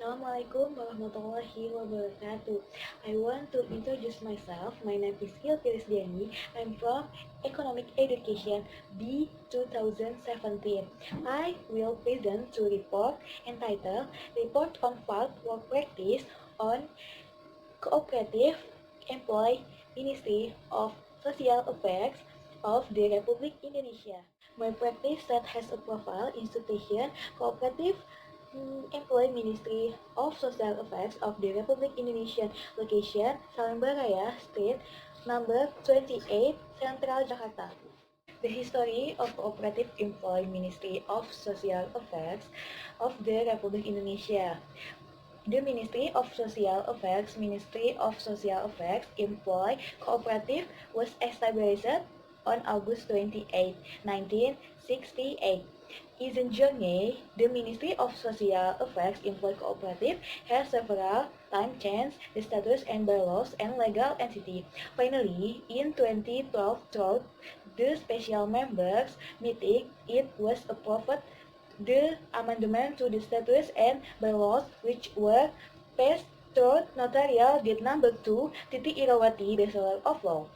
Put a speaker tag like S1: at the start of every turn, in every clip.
S1: Assalamualaikum warahmatullahi wabarakatuh. I want to introduce myself. My name is Hilfiris Diani. I'm from Economic Education B 2017. I will present to report entitled Report on Part Work Practice on Cooperative Employee Ministry of Social Affairs of the Republic Indonesia. My practice that has a profile institution cooperative Employee Ministry of Social Affairs of the Republic Indonesia, location Salemba Raya Street, number 28, Central Jakarta. The history of Cooperative Employee Ministry of Social Affairs of the Republic Indonesia. The Ministry of Social Affairs Employee Cooperative was established on August 28, 1968. In journey, the Ministry of Social Affairs Employee Cooperative has several times changed the status and bylaws and legal entity. Finally, in 2012, through the special members meeting, it was approved the amendment to the statutes and bylaws which were passed through Notarial Deed number 2 Titi Irawati Bachelor of Law.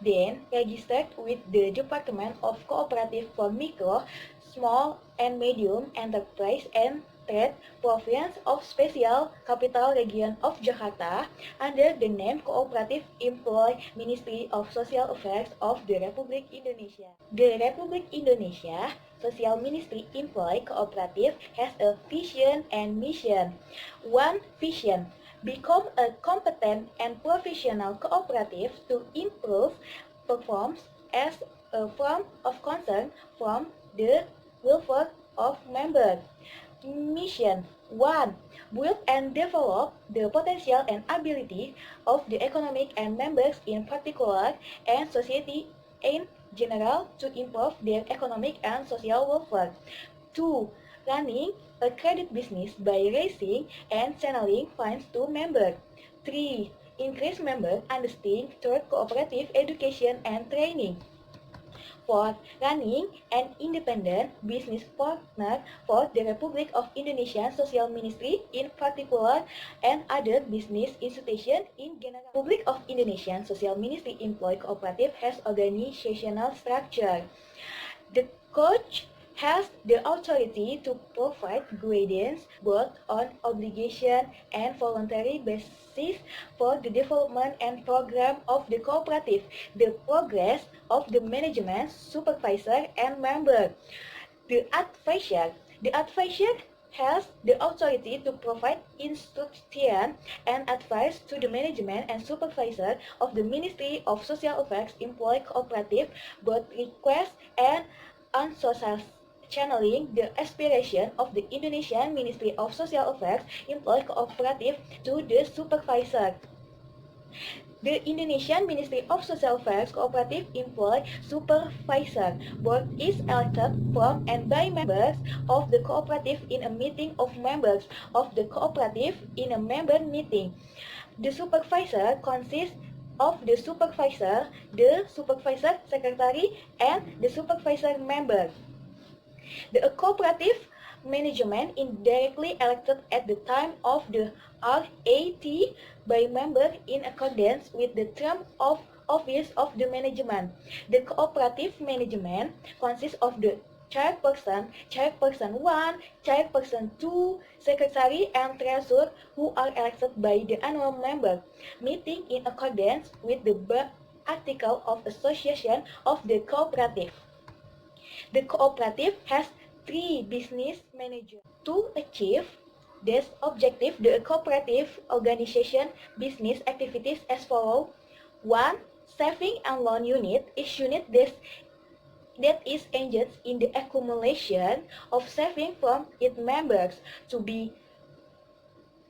S1: Then registered with the Department of Cooperative for Micro, Small and Medium Enterprise and Trade Province of Special Capital Region of Jakarta under the name Cooperative Employee Ministry of Social Affairs of the Republic Indonesia. The Republic Indonesia Social Ministry Employee Cooperative has a vision and mission. One vision: become a competent and professional cooperative to improve performance as a form of concern from the welfare of members. Mission 1. Build and develop the potential and ability of the economic and members in particular and society in general to improve their economic and social welfare. 2. Running a credit business by raising and channeling funds to members. 3. Increase member understanding through cooperative education and training. 4. Running an independent business partner for the Republic of Indonesia Social Ministry in particular and other business institutions in general. Republic of Indonesia Social Ministry Employee Cooperative has organizational structure. The coach has the authority to provide guidance both on obligation and voluntary basis for the development and program of the cooperative, the progress of the management, supervisor, and member. The advisor has the authority to provide instruction and advice to the management and supervisor of the Ministry of Social Affairs Employee Cooperative, both request and unsocial channeling the aspiration of the Indonesian Ministry of Social Affairs Employee Cooperative to the supervisor. The Indonesian Ministry of Social Affairs Cooperative Employee Supervisor Board is elected from and by members of the cooperative in a meeting of members of the cooperative in a member meeting. The supervisor consists of the supervisor secretary, and the supervisor member. The cooperative management indirectly elected at the time of the RAT by members in accordance with the term of office of the management. The cooperative management consists of the chairperson 1, chairperson 2, secretary, and treasurer who are elected by the annual member meeting in accordance with the article of association of the cooperative. The cooperative has 3 business managers. To achieve this objective, the cooperative organization business activities as follows. 1. Saving and loan unit is unit that is engaged in the accumulation of saving from its members to be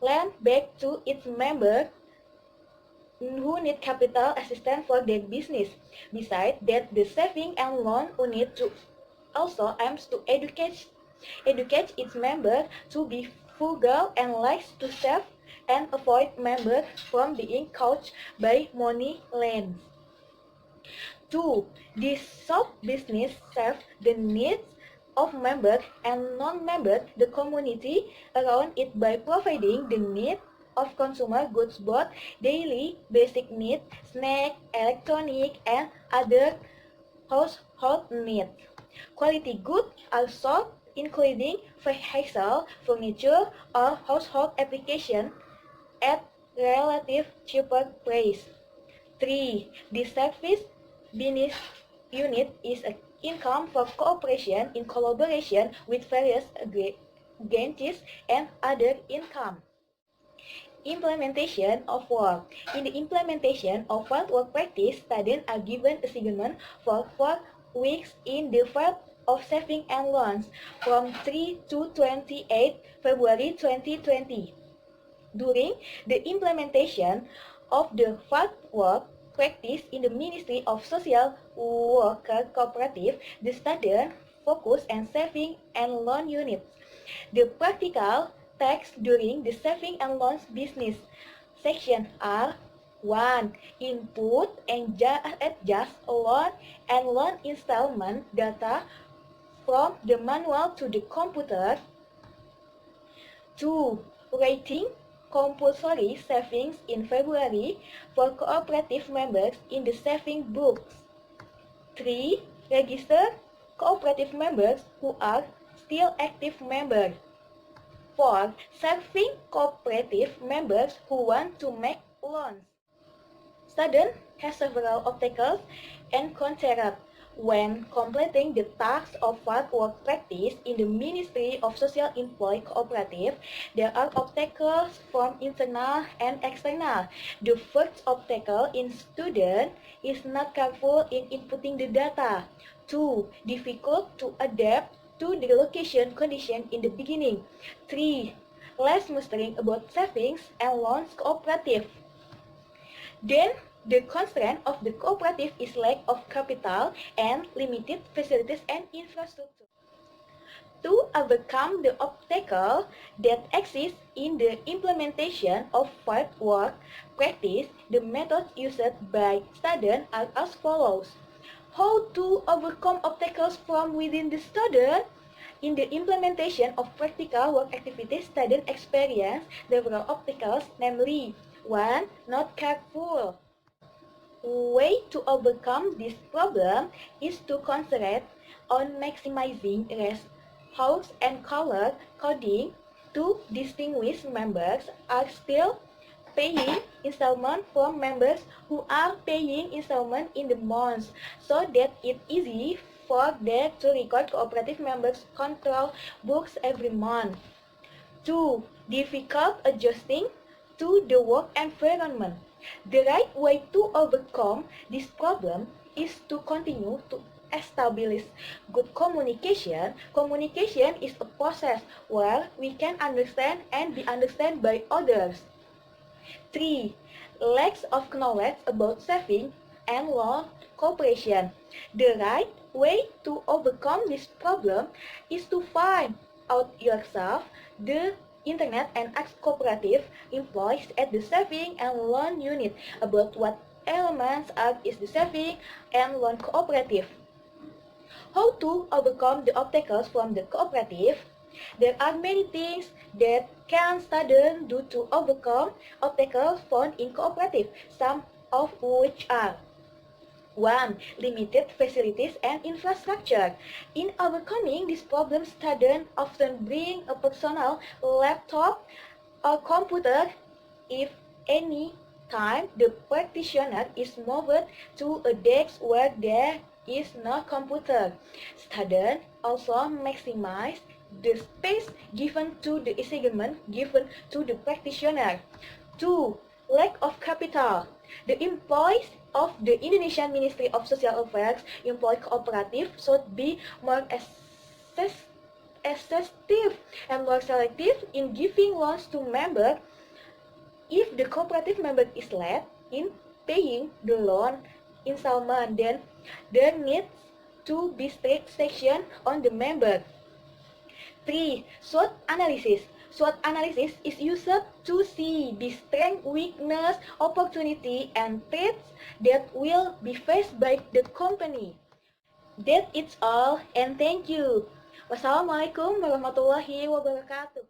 S1: lent back to its members who need capital assistance for their business. Besides that, the saving and loan unit also aims to educate its members to be frugal and likes to save and avoid members from being caught by money lends. 2. This sub business serves the needs of members and non-members, the community around it by providing the needs of consumer goods, both daily basic needs, snack, electronic, and other household needs. Quality goods are sold, including vehicle, furniture, or household applications at relative cheaper price. 3. The service business unit is an income for cooperation in collaboration with various agencies and other income. Implementation of work. In the implementation of work practice, students are given assignment for 4 weeks in the field of saving and loans from 3 to 28 February 2020. During the implementation of the field work practice in the Ministry of Social Worker Cooperative, the student focus and saving and loan units. The practical tasks during the saving and loans business section are 1. Input and adjust loan and loan installment data from the manual to the computer. 2. Rating compulsory savings in February for cooperative members in the saving books. 3. Register cooperative members who are still active members. 4. Serving cooperative members who want to make loans. Students have several obstacles encountered when completing the tasks of field work practice in the Ministry of Social Employee Cooperative. There are obstacles from internal and external. The first obstacle in student is not careful in inputting the data. 2. Difficult to adapt to the location condition in the beginning. 3. Less mastering about savings and loans cooperative. Then, the constraint of the cooperative is lack of capital and limited facilities and infrastructure. To overcome the obstacle that exists in the implementation of field work practice, the methods used by students are as follows. How to overcome obstacles from within the student? In the implementation of practical work activities, students experience several obstacles, namely 1. Not careful. Way to overcome this problem is to concentrate on maximizing house and color coding to distinguish members are still paying installment from members who are paying installment in the months, so that it's easy for them to record cooperative members' control books every month. 2. Difficult adjusting to the work environment. The right way to overcome this problem is to continue to establish good communication. Communication is a process where we can understand and be understood by others. 3. Lack of knowledge about saving and loan cooperation. The right way to overcome this problem is to find out yourself the internet and ask cooperative employees at the saving and loan unit about what elements is the saving and loan cooperative. How to overcome the obstacles from the cooperative? There are many things that can students do to overcome obstacles found in cooperative, some of which are 1. Limited facilities and infrastructure. In overcoming this problem, students often bring a personal laptop or computer. If any time the practitioner is moved to a desk where there is no computer, students also maximize the space given to the assignment given to the practitioner. 2. Lack of capital. The employees of the Indonesian Ministry of Social Affairs Employee Cooperative should be more assertive and more selective in giving loans to members. If the cooperative member is late in paying the loan installment, then there needs to be strict sanction on the member. 3. SWOT analysis. SWOT analysis is used to see the strength, weakness, opportunity, and threats that will be faced by the company. That is all, and thank you. Wassalamualaikum warahmatullahi wabarakatuh.